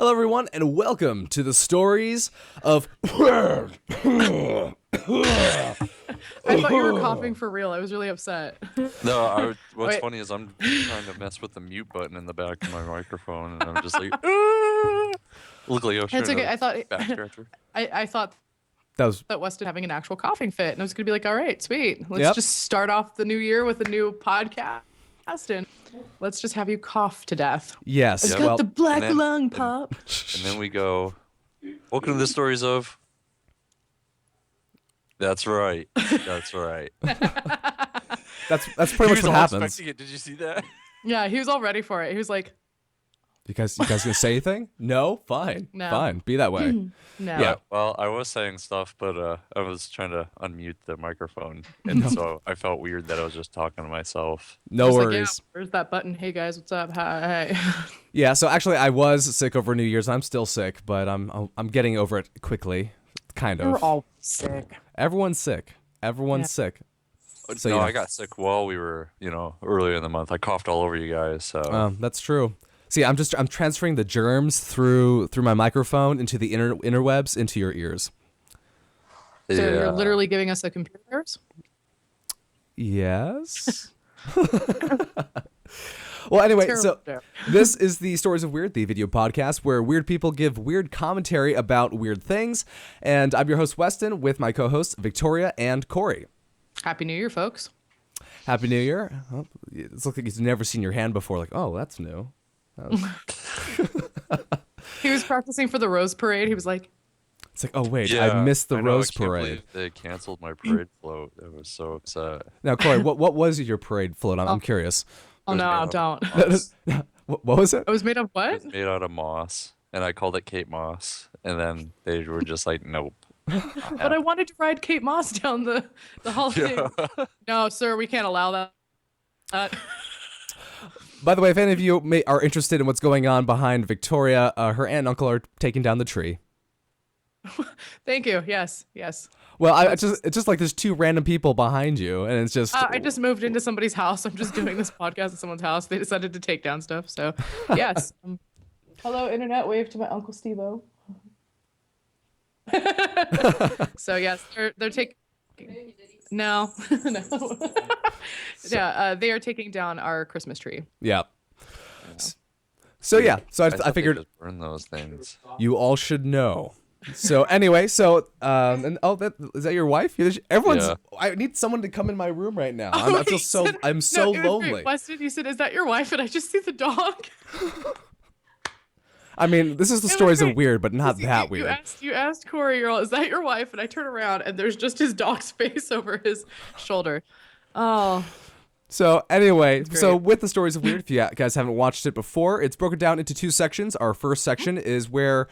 Hello, everyone, and welcome to the stories of. I thought you were coughing for real. I was really upset. No, what's Wait. funny is I'm trying to mess with the mute button in the back of my microphone, and I'm just like, "Ah!" Look like I was trying It's okay. to I thought backstretcher. I thought That was. that Weston having an actual coughing fit, and I was gonna be like, all right, sweet. Let's Yep. just start off the new year with a new podcast, and let's just have you cough to death. Yes. It's Yeah, got well, the black and then- lung and- pop. And then we go, welcome to the stories of. That's right. That's right. that's pretty He much was what all happens. expecting it. Did you see that? Yeah, he was all ready for it. He was like, You guys gonna say anything? No. Fine. No. Fine. Be that way. no. Yeah. Well, I was saying stuff, but I was trying to unmute the microphone, and so I felt weird that I was just talking to myself. No Just like, worries. yeah, where's that button? Hey guys, what's up? Hi. Yeah. So actually, I was sick over New Year's. I'm still sick, but I'm getting over it quickly. Kind We're of. all sick. Everyone's sick. Everyone's Yeah. sick. So, no, yeah. I got sick while we were, earlier in the month. I coughed all over you guys. So That's true. See, I'm transferring the germs through my microphone into the interwebs into your ears. So you're literally giving us a computer virus? Yes. Well, anyway, so Terrible. this is the Stories of Weird, the video podcast where weird people give weird commentary about weird things. And I'm your host, Weston, with my co-hosts, Victoria and Corey. Happy New Year, folks. Happy New Year. Oh, it looks like he's never seen your hand before. Like, oh, that's new. He was practicing for the Rose Parade. He was like, It's like, oh, wait, yeah, I missed the I know, Rose I can't Parade. believe they canceled my parade float. I was so upset. Now, Corey, what was your parade float? I'm curious. oh It was no, made out of don't. moss. What was it? It was made of It what? was made out of moss, and I called it Kate Moss, and then they were just like, nope. But I wanted to ride Kate Moss down the holiday. Yeah. No, sir, we can't allow that. By the way, if any of you are interested in what's going on behind Victoria, her aunt and uncle are taking down the tree. Thank you. Yes, yes. Well, it's just like there's two random people behind you, and it's just. I just moved into somebody's house. I'm just doing this podcast at someone's house. They decided to take down stuff. So, yes. Hello, internet. Wave to my uncle Steve-O. So yes, they're taking. No, no. Yeah, they are taking down our Christmas tree. Yeah. So yeah, so I thought they figured just burn those things. you all should know. So anyway, and is that your wife? Everyone's. Yeah. I need someone to come in my room right now. Oh, I feel so. I'm so no, it was lonely. great. Weston, you said, "Is that your wife?" And I just see the dog. I mean, this is the It was stories of great. weird, but not You- that you weird. You asked Corey, "Girl, is that your wife?" And I turn around, and there's just his dog's face over his shoulder. Oh, So anyway, so great. with the stories of weird, if you guys haven't watched it before, it's broken down into two sections. Our first section is where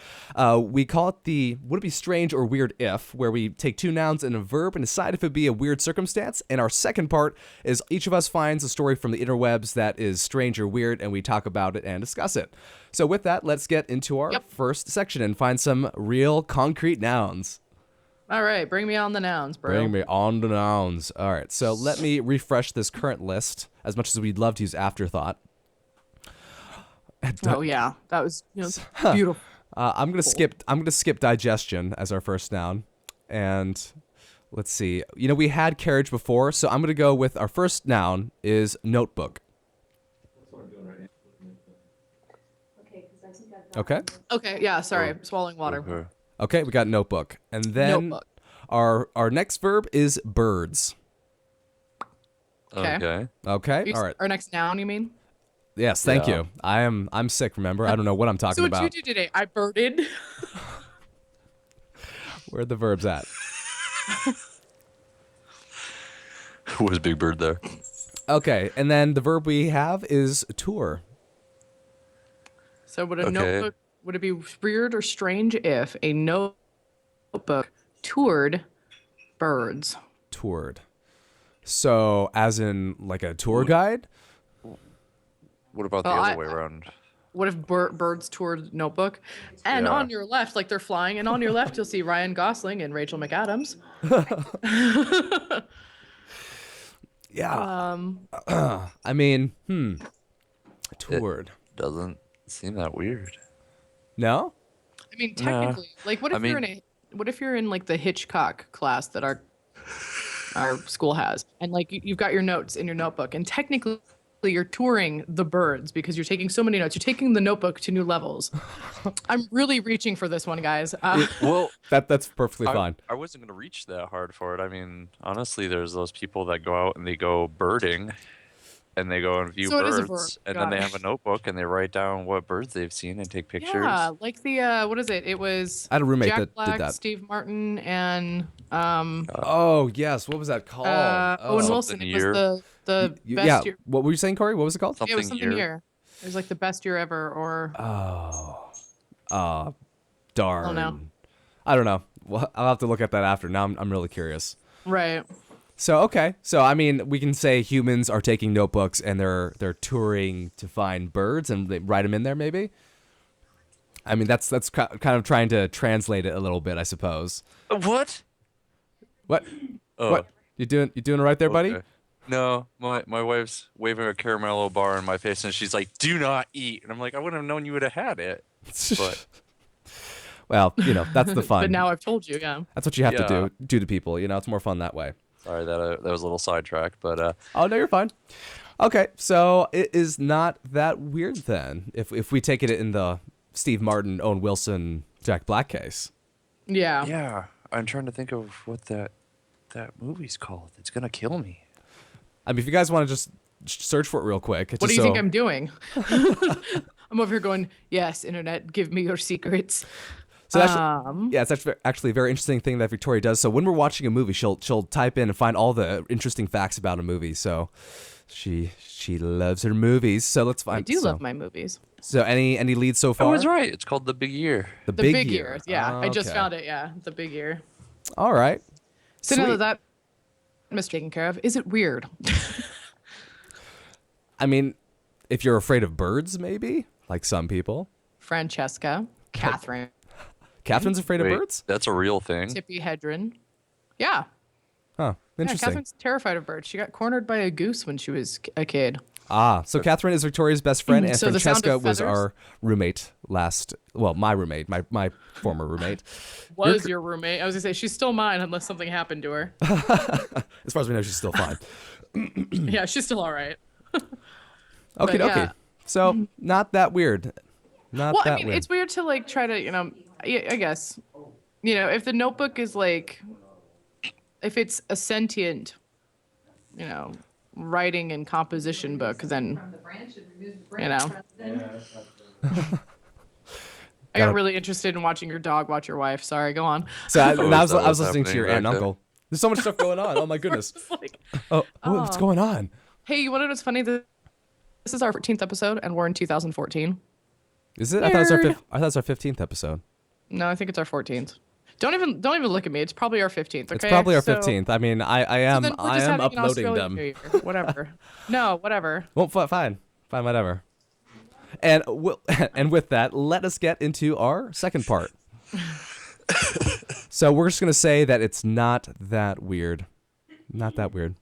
we call it the would it be strange or weird if, where we take two nouns and a verb and decide if it'd be a weird circumstance. And our second part is each of us finds a story from the interwebs that is strange or weird, and we talk about it and discuss it. So with that, let's get into our first section and find some real concrete nouns. all right. Bring me on the nouns, bro. Bring me on the nouns. All right, so let me refresh this current list as much as we'd love to use afterthought. Oh yeah, that was beautiful. I'm gonna skip digestion as our first noun, and let's see. We had carriage before, so I'm gonna go with our first noun is notebook. Okay. Okay, yeah. Sorry, swallowing water. Okay. Okay, we got notebook, and then Notebook. our next verb is birds. Okay. Okay. Okay. All right. Our next noun, you mean? Yes. Thank Yeah. you. I'm sick. Remember, I don't know what I'm talking So what about. did you do today? I birded. Where are the verbs at? Was Big Bird there? Okay, and then the verb we have is tour. So would a Okay. notebook, would it be weird or strange if a notebook toured birds? Toured. So, as in like a tour guide? What about the Well, other way around? What if birds toured notebook? And Yeah. on your left, like they're flying, and on your left you'll see Ryan Gosling and Rachel McAdams. Yeah. I mean, toured. Doesn't seem that weird. No? I mean, Nah. technically, like, what if I you're mean- what if you're in like the Hitchcock class that our school has, and like you've got your notes in your notebook, and technically you're touring the birds because you're taking so many notes. You're taking the notebook to new levels. I'm really reaching for this one, guys. Well, That's perfectly fine. I wasn't gonna reach that hard for it. I mean, honestly, there's those people that go out and they go birding, and they go and view So it is a birds, verb, and got then they it. have a notebook and they write down what birds they've seen and take pictures. Yeah, like the what is it? It was I had a roommate Jack that did Black, that. Steve Martin, and Oh, yes. What was that called? Owen Something Wilson. It was year. the Yeah. best year. What were you saying, Corey? What was it called? Yeah, it was something year. It was like the best year ever, or Darn. Oh, no. I don't know. Well, I'll have to look at that after. Now I'm really curious. right. So okay, so I mean, we can say humans are taking notebooks and they're touring to find birds and they write them in there, maybe. I mean, that's kind of trying to translate it a little bit, I suppose. What? What? Oh, What? You doing it right there, buddy? okay. No, my wife's waving a caramello bar in my face, and she's like, "Do not eat." And I'm like, "I wouldn't have known you would have had it." But Well, that's the fun. But now I've told you, yeah. That's what you have to Yeah. do to people. It's more fun that way. sorry that was a little sidetracked, but Oh no, you're fine. Okay, so it is not that weird then. If we take it in the Steve Martin, Owen Wilson, Jack Black case. Yeah. yeah, I'm trying to think of what that movie's called. It's gonna kill me. I mean, if you guys want to just search for it real quick. What do you think I'm doing? I'm over here going, yes, internet, give me your secrets. So yeah, it's actually a very interesting thing that Victoria does. So when we're watching a movie, she'll type in and find all the interesting facts about a movie. So she loves her movies. So let's find. I do love my movies. So any leads so I far? was right. It's called The Big Year. The The big year. Yeah, Oh, I just okay. found it. Yeah, the big year. All right. So now Sweet. that is taken care of, is it weird? I mean, if you're afraid of birds, maybe like some people. Francesca, Catherine, Catherine's afraid Wait, of birds? that's a real thing. Tippy Hedren. Yeah. Huh. Yeah, Interesting. Catherine's terrified of birds. She got cornered by a goose when she was a kid. So Catherine is Victoria's best friend, and So the sound of Francesca was feathers? our roommate my roommate, my former roommate. Was your roommate? I was gonna say she's still mine unless something happened to her. As far as we know, she's still fine. Yeah, she's still all right. Okay, yeah. okay. So not that weird. Not Well, that I mean, weird. it's weird to like try to, I guess, if the notebook is like, if it's a sentient, writing and composition book, then, I got really interested in watching your dog watch your wife. Sorry, go on. So I, Oh, and I is was that I was what's listening to your happening aunt and back uncle. There's so much stuff going on. Oh my goodness. It's like, Oh, what's going on? hey, you want to know what's funny? This is our 14th episode, and we're in 2014. Is it? I thought it was Weird. our 15th episode. No, I think it's our 14th. Don't even look at me. It's probably our 15th. Okay? It's probably our So- 15th. I mean, I so am then we're I just am having an uploading Australian them. New Year. Whatever. No, whatever. Well, fine, whatever. And and with that, let us get into our second part. So we're just gonna say that it's not that weird. Not that weird.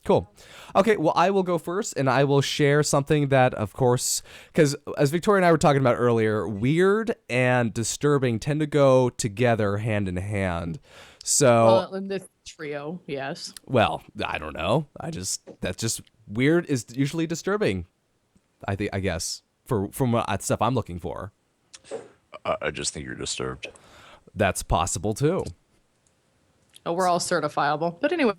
Cool. Okay, well, I will go first, and I will share something that, of course, because as Victoria and I were talking about earlier, weird and disturbing tend to go together hand in hand. So, Well, in this trio, yes. well, I don't know. That's just weird is usually disturbing. I guess from what stuff I'm looking for. I just think you're disturbed. That's possible too. Oh, we're all certifiable. But anyway,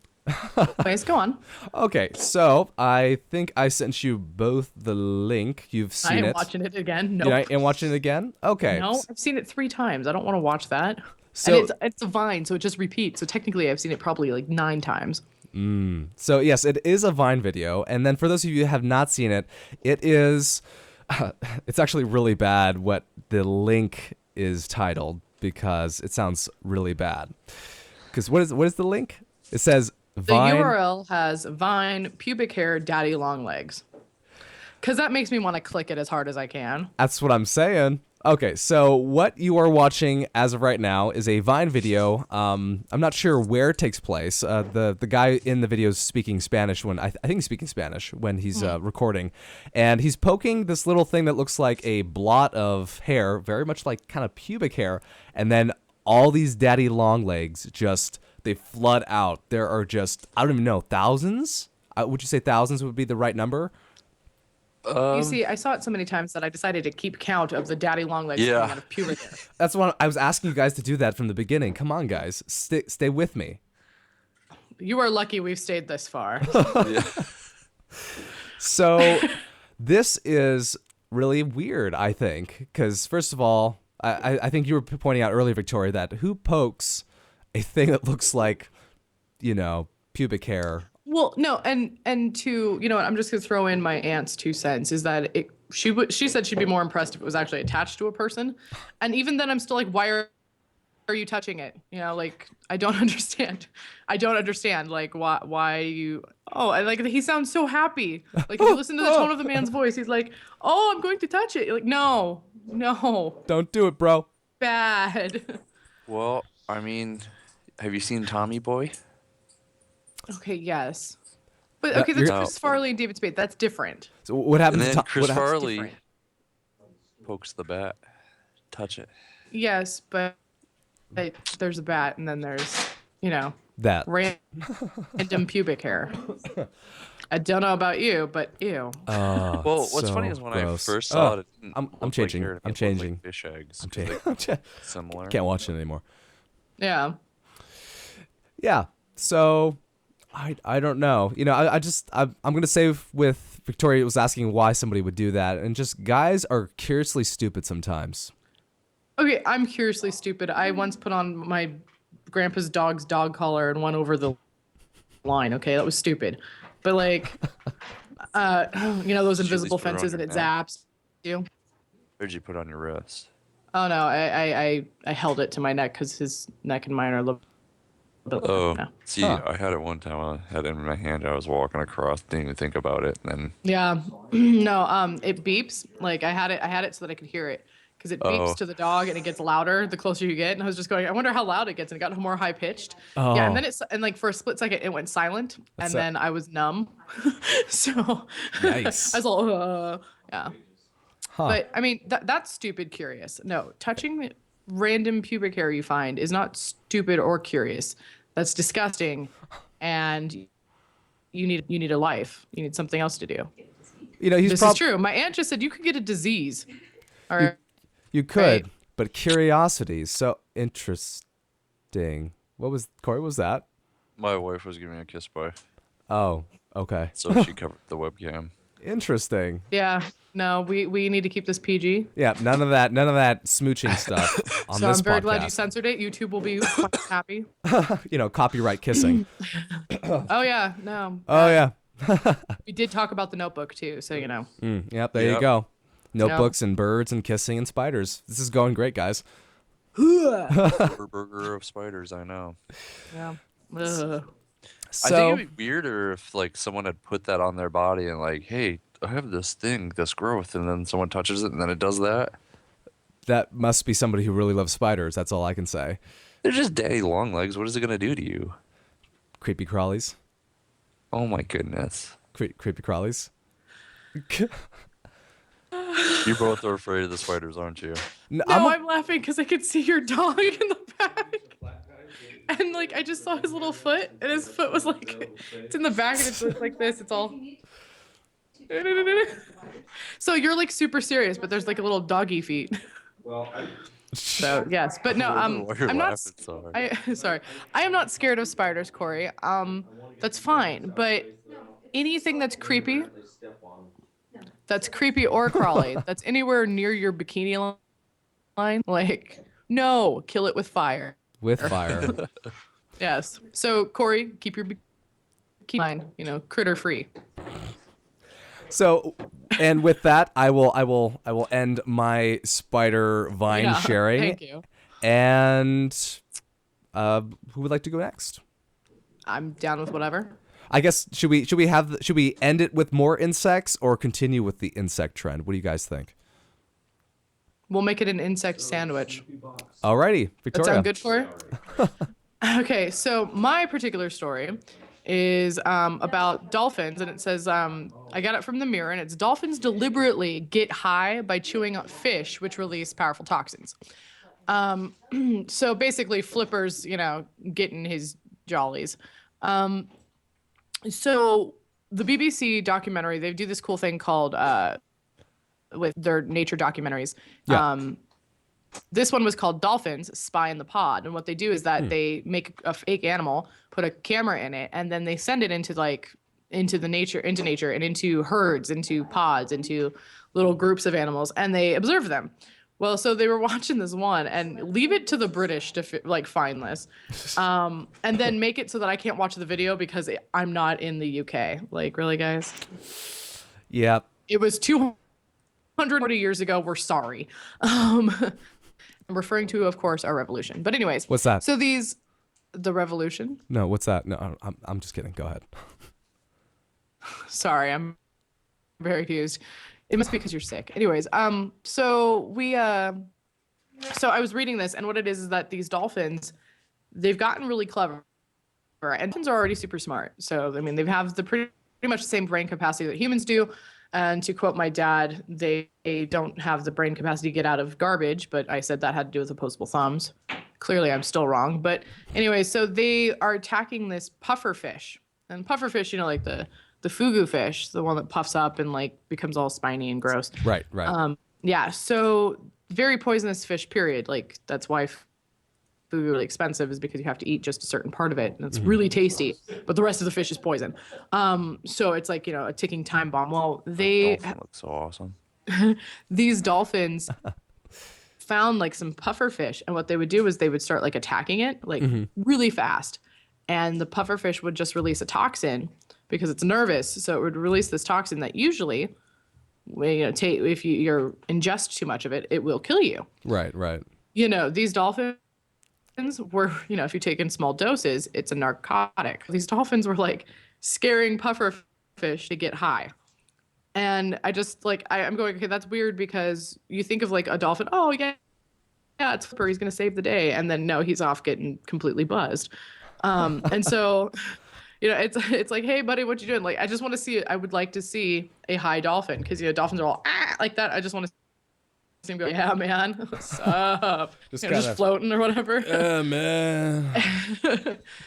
anyways, go on. Okay, so I think I sent you both the link. You've I seen am it. watching it again. No. You ain't watching it again? Okay. No, I've seen it 3 times. I don't want to watch that. So- And it's a Vine, so it just repeats. So technically, I've seen it probably like 9 times. So yes, it is a Vine video, and then for those of you who have not seen it, it is it's actually really bad what the link is titled because it sounds really bad. Because what is the link? It says The Vine. URL has Vine, pubic hair, daddy long legs. Because that makes me want to click it as hard as I can. That's what I'm saying. Okay, so what you are watching as of right now is a Vine video. I'm not sure where it takes place. The guy in the video is speaking Spanish when I think he's speaking Spanish when he's recording, and he's poking this little thing that looks like a blot of hair, very much like kind of pubic hair, and then all these daddy long legs just they flood out. There are just I don't even know thousands. Would you say thousands would be the right number? You see, I saw it so many times that I decided to keep count of the daddy long legs coming out of pubic hair. That's what I was asking you guys to do that from the beginning. Come on, guys, stay with me. You are lucky we've stayed this far. So this is really weird, I think, because first of all, I think you were pointing out earlier, Victoria, that who pokes a thing that looks like, pubic hair. Well, no, and to I'm just gonna throw in my aunt's 2 cents is that she said she'd be more impressed if it was actually attached to a person, and even then I'm still like, why are you touching it? Like I don't understand. Like why you? Oh, and like he sounds so happy. Like if you listen to the tone of the man's voice, he's like, oh, I'm going to touch it. You're like no, Don't do it, bro. bad. Well, I mean, have you seen Tommy Boy? Okay, yes. But okay, that's Chris Farley and David Spade. That's different. So what happens? And then Chris Farley different? pokes the bat. Touch it. Yes, but there's a bat, and then there's that random pubic hair. I don't know about you, but ew. Well, what's funny is when gross. I first saw it, I'm changing. Like hair, I'm it changing. looked like fish eggs. I'm 'cause changing. Similar. Can't watch it anymore. Yeah. Yeah. So I don't know. I'm gonna say with Victoria was asking why somebody would do that, and just guys are curiously stupid sometimes. Okay, I'm curiously stupid. I once put on my grandpa's dog's dog collar and went over the line. Okay, that was stupid. But like, those invisible fences and it zaps you. Where'd you put on your wrist? Oh no, I held it to my neck because his neck and mine are a little. See, I had it one time. I had it in my hand. I was walking across, didn't even think about it. And then yeah, no, it beeps. Like I had it so that I could hear it because it beeps to the dog and it gets louder the closer you get. And I was just going, I wonder how loud it gets, and it got more high pitched. Oh. Yeah, and then like for a split second it went silent, and then I was numb. So Nice. I was all yeah. Huh. But I mean that's stupid curious. No, touching random pubic hair you find is not stupid or curious. That's disgusting, and you need a life. You need something else to do. This is true. My aunt just said you could get a disease. All right. You could, but curiosity is so interesting. Corey, what was that? my wife was giving me a kiss by, Oh, okay. so she covered the webcam. Interesting. Yeah. No, we need to keep this PG. Yeah, none of that smooching stuff on So this I'm very podcast. glad you censored it. YouTube will be quite happy. Copyright kissing. Oh yeah, no. Oh yeah. We did talk about the Notebook too, so you know. Yep, there you go. Notebooks and birds and kissing and spiders. This is going great, guys. Burger of spiders, I know. Yeah. Ugh. I think it'd be weirder if like someone had put that on their body and like, hey, I have this thing, this growth, and then someone touches it and then it does that. That must be somebody who really loves spiders. That's all I can say. They're just daddy long legs. What is it gonna do to you? Creepy crawlies. Oh my goodness. Creepy crawlies. You both are afraid of the spiders, aren't you? No, I'm laughing because I could see your dog in the back. And like I just saw his little foot, and his foot was like, it's in the back, and it's like this. It's all. So you're like super serious, but there's like a little doggy feet. So yes, but no, I'm not. Sorry, I am not scared of spiders, Corey. That's fine, but anything that's creepy or crawly, that's anywhere near your bikini line, like no, kill it with fire. With fire. Yes. So Corey, keep your bikini line, critter free. So, and with that, I will end my spider vine sharing. Thank you. And who would like to go next? I'm down with whatever. I guess should we end it with more insects or continue with the insect trend? What do you guys think? We'll make it an insect sandwich. Alrighty, That Victoria. sound good for you? Okay, so my particular story is about dolphins, and it says, I got it from the Mirror, and it's dolphins deliberately get high by chewing on fish, which release powerful toxins. So basically, Flipper's, getting his jollies. So the BBC documentary, they do this cool thing called, with their nature documentaries. Yeah. This one was called Dolphins, Spy in the Pod. And what they do is that they make a fake animal, put a camera in it, and then they send it into nature and into herds, into pods, into little groups of animals, and they observe them. Well, so they were watching this one and leave it to the British to find this, and then make it so that I can't watch the video because I'm not in the UK. Like, really, guys? Yeah. It was 240 years ago. We're sorry. I'm referring to, of course, our revolution. But anyways. What's that? So the revolution? No, what's that? No, I'm just kidding. Go ahead. Sorry, I'm very confused. It must be because you're sick. Anyways, so I was reading this, and what it is that these dolphins, they've gotten really clever, and dolphins are already super smart. So I mean, they have pretty much the same brain capacity that humans do. And to quote my dad, they don't have the brain capacity to get out of garbage, but I said that had to do with opposable thumbs. Clearly, I'm still wrong. But anyway, so they are attacking this puffer fish. And puffer fish, like the fugu fish, the one that puffs up and like becomes all spiny and gross. Right. Yeah, so very poisonous fish, period. Like, that's why food really expensive, is because you have to eat just a certain part of it, and it's really tasty, but the rest of the fish is poison. So it's like, a ticking time bomb. Well, Dolphin looks so awesome. these dolphins found like some puffer fish, and what they would do is they would start like attacking it like really fast, and the puffer fish would just release a toxin because it's nervous. So it would release this toxin that usually, if you ingest too much of it, it will kill you. Right. These dolphins were, if you take in small doses, it's a narcotic. These dolphins were like scaring puffer fish to get high. And I just I'm going, okay, that's weird, because you think of like a dolphin, oh yeah, it's Flipper, he's going to save the day. And then no, he's off getting completely buzzed. And so, it's like, hey buddy, what you doing? Like, I would like to see a high dolphin, because, dolphins are all like that. I just want to see him go, yeah, man, what's up? Just floating or whatever. Yeah, man.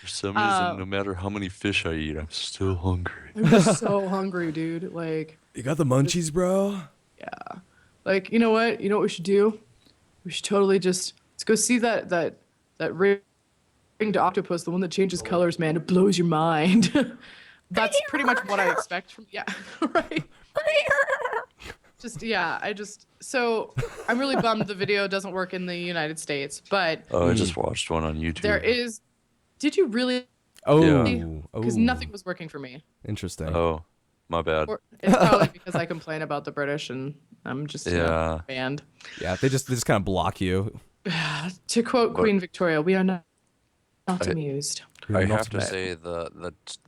For some reason, no matter how many fish I eat, I'm still hungry. I'm just so hungry, dude. Like, You got the munchies, bro? yeah. Like, you know what? You know what we should do? We should totally let's go see that ringed octopus, the one that changes colors, man. It blows your mind. That's pretty much what I expect from, yeah, right. So I'm really bummed the video doesn't work in the United States, but I just watched one on YouTube. Did you really? Oh. Because nothing was working for me. Interesting. Oh, my bad. It's probably because I complain about the British and I'm just banned. Yeah, they just kind of block you. To quote Queen Victoria, we are not amused. I have to say the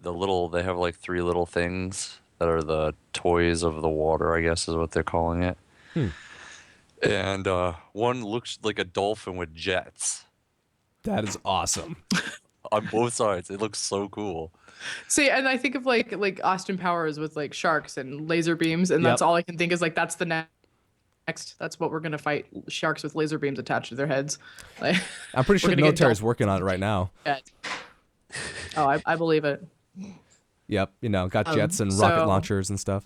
little, they have like 3 little things that are the toys of the water, I guess is what they're calling it. And one looks like a dolphin with jets. That is awesome. On both sides. It looks so cool. See, and I think of like Austin Powers with like sharks and laser beams, and that's all I can think is like, that's the next. That's what we're gonna fight, sharks with laser beams attached to their heads. Like, I'm pretty sure the military's working on it right now. Oh, I believe it. Yep, got jets and rocket launchers and stuff.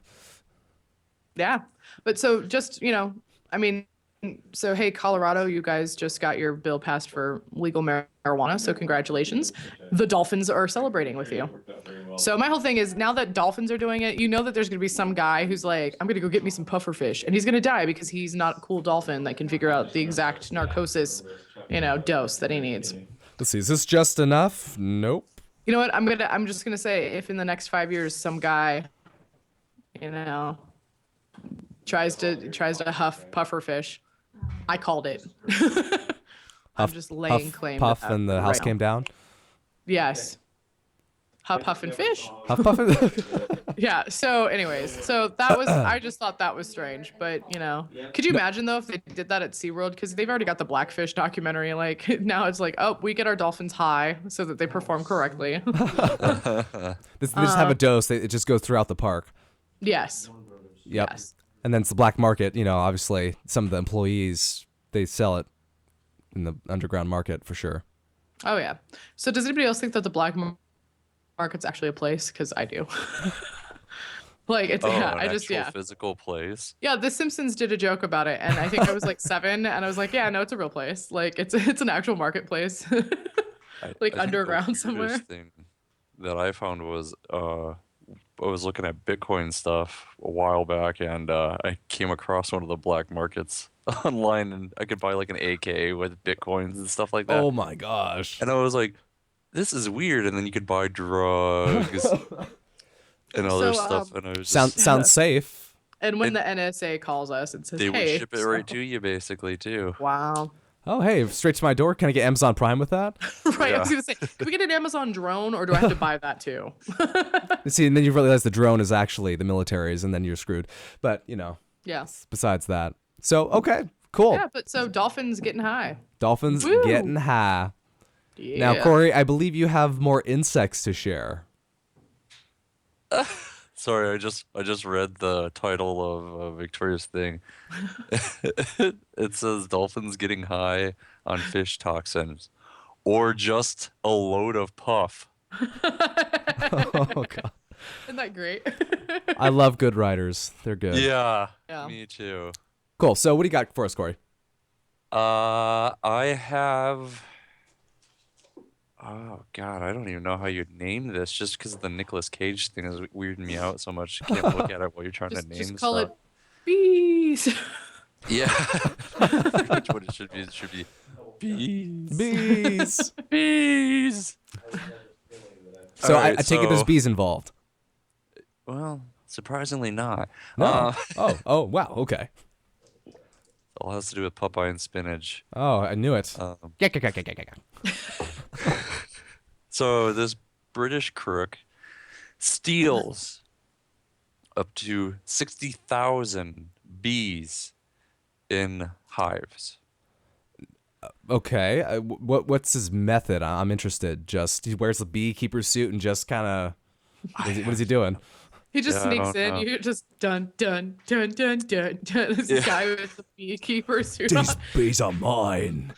Yeah, but so just, so hey, Colorado, you guys just got your bill passed for legal marijuana, so congratulations. The Dolphins are celebrating with you. So my whole thing is, now that Dolphins are doing it, that there's going to be some guy who's like, I'm going to go get me some pufferfish, and he's going to die because he's not a cool dolphin that can figure out the exact narcosis, dose that he needs. Let's see, is this just enough? Nope. You know what? I'm just gonna say, if in the next 5 years some guy, tries to huff pufferfish, I called it. I'm just laying claim. Puff, to that and the house came down. Yes. Huff, huff, and fish. Huff Puff and Yeah. So, anyways, so that was, I just thought that was strange. But, could you imagine, though, if they did that at SeaWorld? Because they've already got the Blackfish documentary. Like, now it's like, oh, we get our dolphins high so that they perform correctly. they just have a dose. It just goes throughout the park. Yes. Yep. Yes. And then it's the black market. Obviously, some of the employees, they sell it in the underground market for sure. Oh, yeah. So does anybody else think that the black market's actually a place? Because I do. Like, it's, an I just, actual physical place. Yeah, The Simpsons did a joke about it, and I think I was like 7, and I was like, yeah, no, it's a real place. Like, it's an actual marketplace, like I underground think the somewhere. weirdest thing that I found was I was looking at Bitcoin stuff a while back, and I came across one of the black markets online, and I could buy like an AK with Bitcoins and stuff like that. Oh my gosh. And I was like, this is weird. And then you could buy drugs and other stuff. And I was just, Sounds safe. And when the NSA calls us and says, they hey, would ship it right to you, basically, too. wow. Oh, hey, straight to my door. Can I get Amazon Prime with that? Right, I Yeah. was going to say, can we get an Amazon drone, or do I have to buy that too? See, and then you realize the drone is actually the military's, and then you're screwed. But, Yeah. besides that. So, okay, cool. Yeah, but so dolphins getting high. Dolphins Woo. getting high. Yeah. Now, Corey, I believe you have more insects to share. Sorry, I just read the title of Victoria's thing. It says dolphins getting high on fish toxins, or just a load of puff. Oh, God. Isn't that great? I love good writers. They're good. Yeah, Yeah. me too. Cool. So, what do you got for us, Corey? I have. Oh God, I don't even know how you'd name this. Just because the Nicolas Cage thing is weirding me out so much. You can't look at it while you're trying to name just call stuff. it bees. Yeah, that's what it should be. It should be bees. Bees. Bees. So, Alright, I take it there's bees involved. Well, surprisingly not. No. Oh, wow. Okay. All has to do with Popeye and spinach. Oh, I knew it. So this British crook steals up to 60,000 bees in hives. Okay. What's his method? I'm interested. Just he wears the beekeeper suit and just kind of. What is he doing? He just Yeah, I sneaks don't in. know. You just dun dun dun dun dun dun. This guy with the beekeeper suit on. These bees are mine.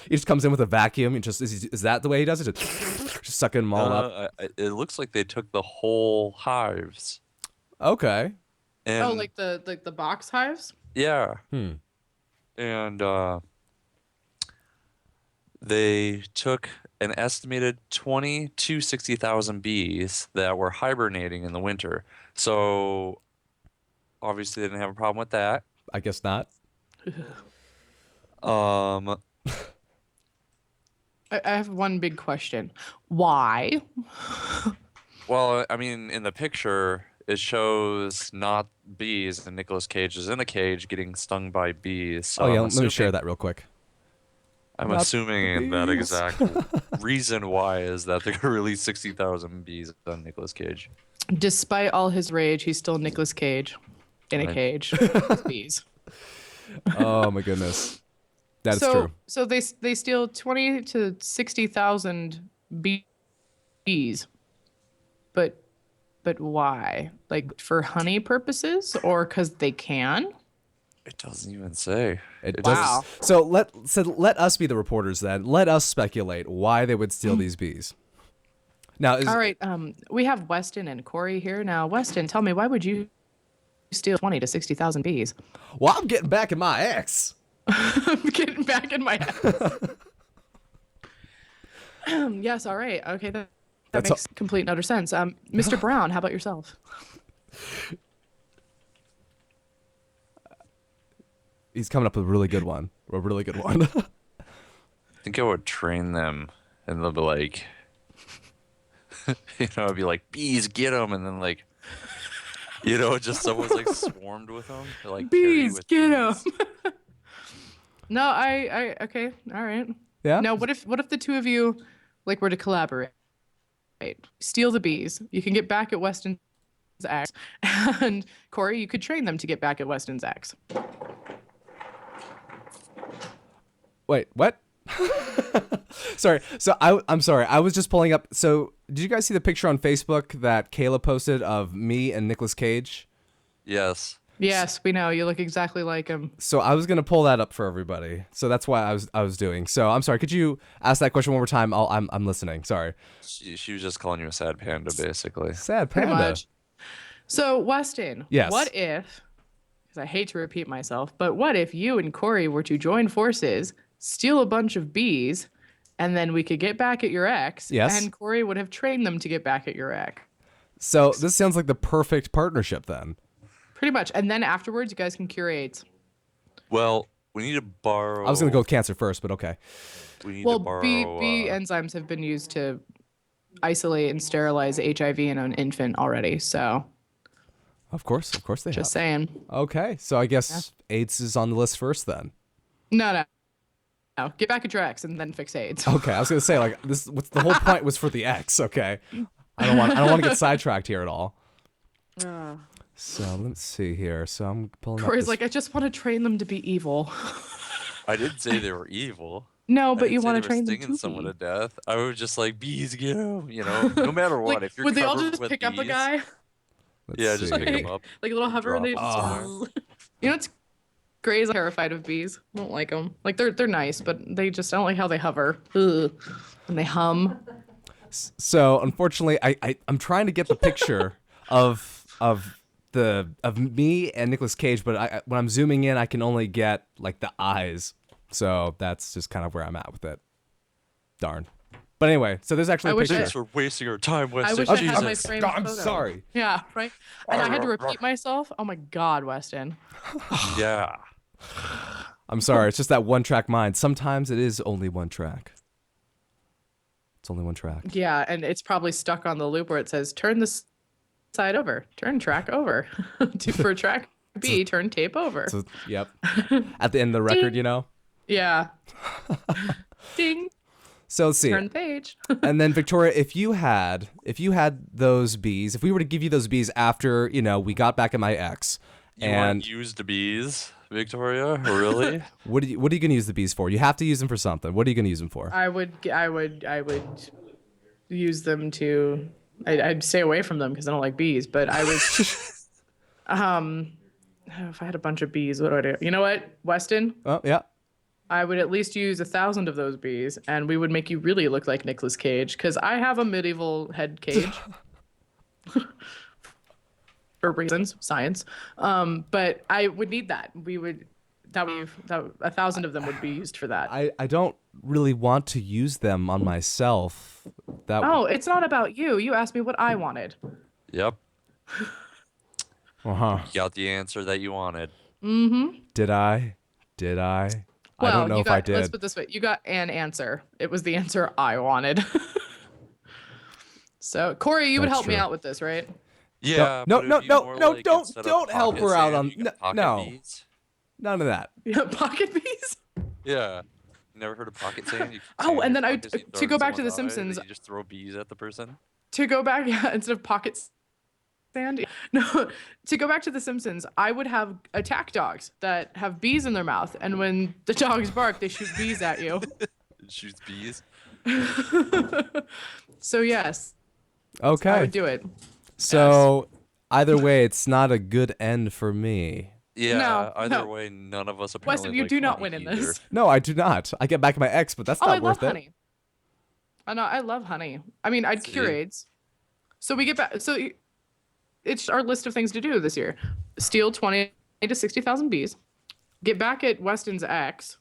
He just comes in with a vacuum and is that the way he does it? Just sucking them all up. It looks like they took the whole hives. Okay. And Oh, like the box hives? yeah. Hmm. And they took an estimated 20 to 60,000 bees that were hibernating in the winter. So obviously they didn't have a problem with that. I guess not. Um, I have one big question. Why? well, I mean, in the picture, it shows not bees, and Nicolas Cage is in a cage getting stung by bees. So Oh yeah, I'm let me share assuming- that real quick. I'm Not assuming that bees. exact reason why is that they're gonna release 60,000 bees on Nicolas Cage. Despite all his rage, he's still Nicolas Cage in a Right. cage with bees. Oh my goodness, that's so, true. So they steal 20 to 60,000 bees, but why? Like for honey purposes, or because they can? It doesn't even say. It Wow. does. So let us be the reporters then. Let us speculate why they would steal these bees. Now, All right, we have Weston and Corey here now. Weston, tell me, why would you steal 20 to 60,000 bees? well, I'm getting back at my ex. I'm getting back in my head. Yes, all right. Okay, that That's makes complete and utter sense. Mr. Brown, how about yourself? He's coming up with a really good one. A really good one. I think I would train them, and they'll be like, it'd be like, bees, get them, and then like, just someone's like swarmed with them. They're, like, carried Bees, with get 'em. bees. No, I okay, all right. Yeah. Now, what if the two of you like were to collaborate? steal the bees. You can get back at Weston's ex, and Corey, you could train them to get back at Weston's ex. Wait, what? Sorry. So I'm sorry. I was just pulling up. So did you guys see the picture on Facebook that Kayla posted of me and Nicolas Cage? Yes. Yes, we know. You look exactly like him. So I was gonna pull that up for everybody. So that's why I was doing. So I'm sorry. Could you ask that question one more time? I'm listening. Sorry. She was just calling you a sad panda, basically. Sad Pretty panda. much. So, Weston, Yes. what if, because I hate to repeat myself, but what if you and Corey were to join forces, steal a bunch of bees, and then we could get back at your ex, Yes. and Corey would have trained them to get back at your ex? So this sounds like the perfect partnership then. Pretty much. And then afterwards, you guys can cure AIDS. Well, we need to borrow. I was gonna go with cancer first, but okay. We need Well, to borrow. bee enzymes have been used to isolate and sterilize HIV in an infant already. So, Of course they have. just saying. Okay, so I guess AIDS is on the list first then. No. Get back at your ex and then fix AIDS. Okay, I was gonna say like this. What's the whole point was for the ex. Okay, I don't want to get sidetracked here at all. So let's see here. So I'm pulling up Corey's this- like, I just want to train them to be evil. I didn't say they were evil. No, I but didn't you say want they to were train them stinging to someone be. to death. I was just like, bees go. You know, no matter what. Like, If you're would they all covered just with pick up a bees- guy? let's Yeah, just see. pick him up. Like a little hover and they Drop just... You know what's crazy? I'm terrified of bees. I don't like them. Like, they're nice, but I don't like how they hover. Ugh. And they hum. So unfortunately, I'm trying to get the picture of me and Nicolas Cage, but when I'm zooming in, I can only get like the eyes. So that's just kind of where I'm at with it. Darn. But anyway, so there's actually I a wish picture. Thanks for wasting our time, I Weston. wish I had my Jesus. framed I'm photo. sorry. Yeah, right? And I had to repeat myself. Oh my God, Weston. Yeah. I'm sorry. It's just that one track mind. Sometimes it is only one track. It's only one track. Yeah, and it's probably stuck on the loop where it says, turn this side over, turn track over. For track B, turn tape over. So yep. At the end of the record, Ding. you know. Yeah. Ding. So let's see. Turn page. And then Victoria, if you had those bees, if we were to give you those bees after, we got back at my ex, You and want used bees, Victoria? Really? what are you gonna use the bees for? You have to use them for something. What are you gonna use them for? I would use them to. I'd stay away from them because I don't like bees. But I would. If I had a bunch of bees, what do I do? You know what, Weston? Oh yeah. I would at least use 1,000 of those bees, and we would make you really look like Nicolas Cage because I have a medieval head cage. For reasons, science. But I would need that. That 1,000 of them would be used for that. I don't really want to use them on myself. Oh, it's not about you. You asked me what I wanted. Yep. Uh-huh. You got the answer that you wanted. Did I? I don't know if I did. Let's put it this way. You got an answer. It was the answer I wanted. So, Corey, you would That's help me true. out with this, right? Yeah. No, but no, if you no, more no, like don't- instead of don't help pocket her out sand, on- you got pocket no. bees. None of that. Yeah, pocket bees. Yeah. Never heard of pocket sand? You Oh, sand and your then I- pockets, you throw to it go in back to The someone's eye, Simpsons- then you just throw bees at the person. To go back, instead of pocket sand, no. To go back to The Simpsons, I would have attack dogs that have bees in their mouth, and when the dogs bark, they shoot bees at you. It shoots bees. So yes, I Okay. would do it. So either way, it's not a good end for me. Yeah. No, either no. way, none of us apparently Weston, you like do not honey win in either. this. No, I do not. I get back at my ex, but that's Oh, not I love worth it. honey. I know, I love honey. I mean, I'd cure See? AIDS. So we get back. So it's our list of things to do this year: steal 20 to 60,000 bees, get back at Weston's ex.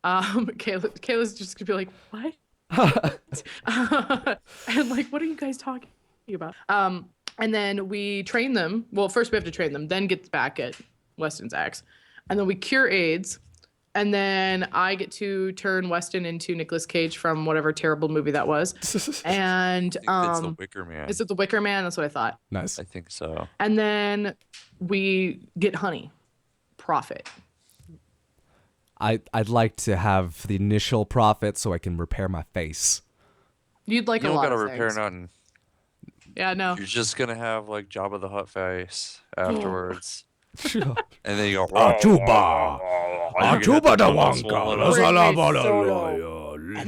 Kayla's just gonna be like, what? And like, what are you guys talking about? And then we train them. Well, first we have to train them, then get back at Weston's ex, and then we cure AIDS. And then I get to turn Weston into Nicolas Cage from whatever terrible movie that was. And I think it's the Wicker Man. is it The Wicker Man? That's what I thought. Nice. I think so. And then we get honey. Profit. I'd like to have the initial profit so I can repair my face. You'd like You a don't lot gotta of repair things. nothing. Yeah, no. You're just gonna have like Jabba the Hutt face afterwards, Sure. and then you go Achuba. and you're Achuba gonna da hit the wanka.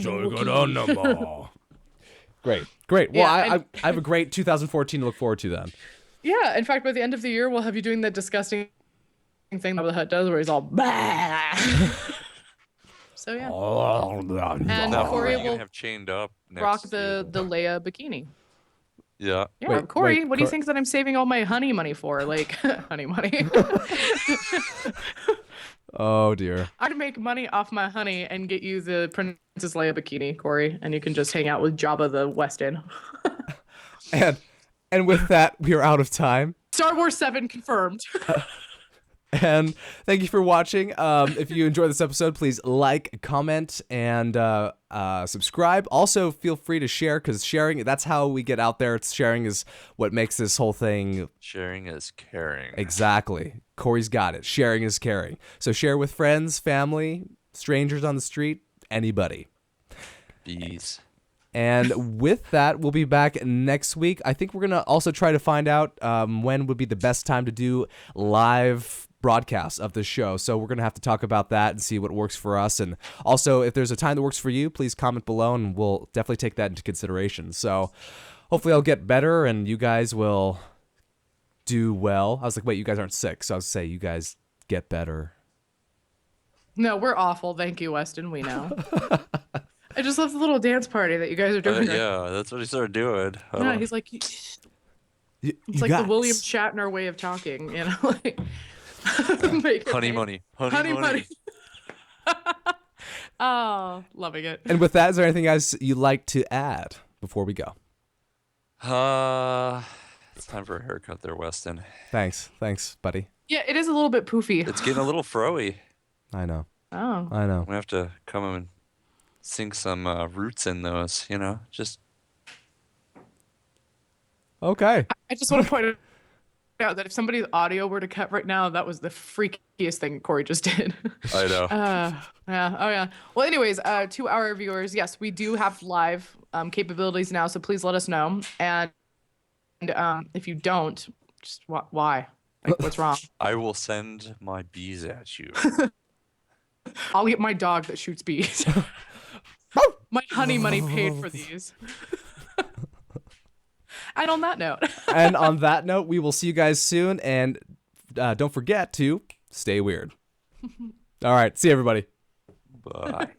Tonga Solo. Great. Well, Yeah, I have a great 2014 to look forward to then. Yeah, in fact, by the end of the year, we'll have you doing that disgusting thing Jabba the Hutt does, where he's all bah. So yeah, and Now, Corey you're gonna will have chained up next rock year. the Leia bikini. Yeah. Yeah, Wait, Corey, wait, what do you think that I'm saving all my honey money for? Like honey money. Oh dear. I'd make money off my honey and get you the Princess Leia bikini, Corey, and you can just hang out with Jabba the Weston. And with that, we are out of time. Star Wars 7 confirmed. And thank you for watching. If you enjoyed this episode, please like, comment, and subscribe. Also, feel free to share, because sharing, that's how we get out there. Sharing is what makes this whole thing. Sharing is caring. Exactly. Corey's got it. Sharing is caring. So share with friends, family, strangers on the street, anybody. Bees. And with that, we'll be back next week. I think we're going to also try to find out when would be the best time to do live broadcasts of the show. So we're going to have to talk about that and see what works for us. And also, if there's a time that works for you, please comment below and we'll definitely take that into consideration. So hopefully I'll get better and you guys will do well. I was like, wait, you guys aren't sick. So I was say you guys get better. No, we're awful. Thank you, Weston. We know. I just love the little dance party that you guys are doing. Yeah, that's what he started doing. Yeah, he's like, it's like the William Shatner way of talking, you know, like honey money. Honey money. Oh, loving it. And with that, is there anything else you'd like to add before we go? It's time for a haircut there, Weston. Thanks, buddy. Yeah, it is a little bit poofy. It's getting a little froey. I know. Oh. I know. We have to come and sink some roots in those, just... Okay. I just want to point out that if somebody's audio were to cut right now, that was the freakiest thing Corey just did. I know. Yeah. Oh, yeah. Well, anyways, to our viewers, yes, we do have live capabilities now, so please let us know. And if you don't, just why? Like, what's wrong? I will send my bees at you. I'll get my dog that shoots bees. My honey money paid for these. And on that note. And on that note, we will see you guys soon. And don't forget to stay weird. All right. See you, everybody. Bye.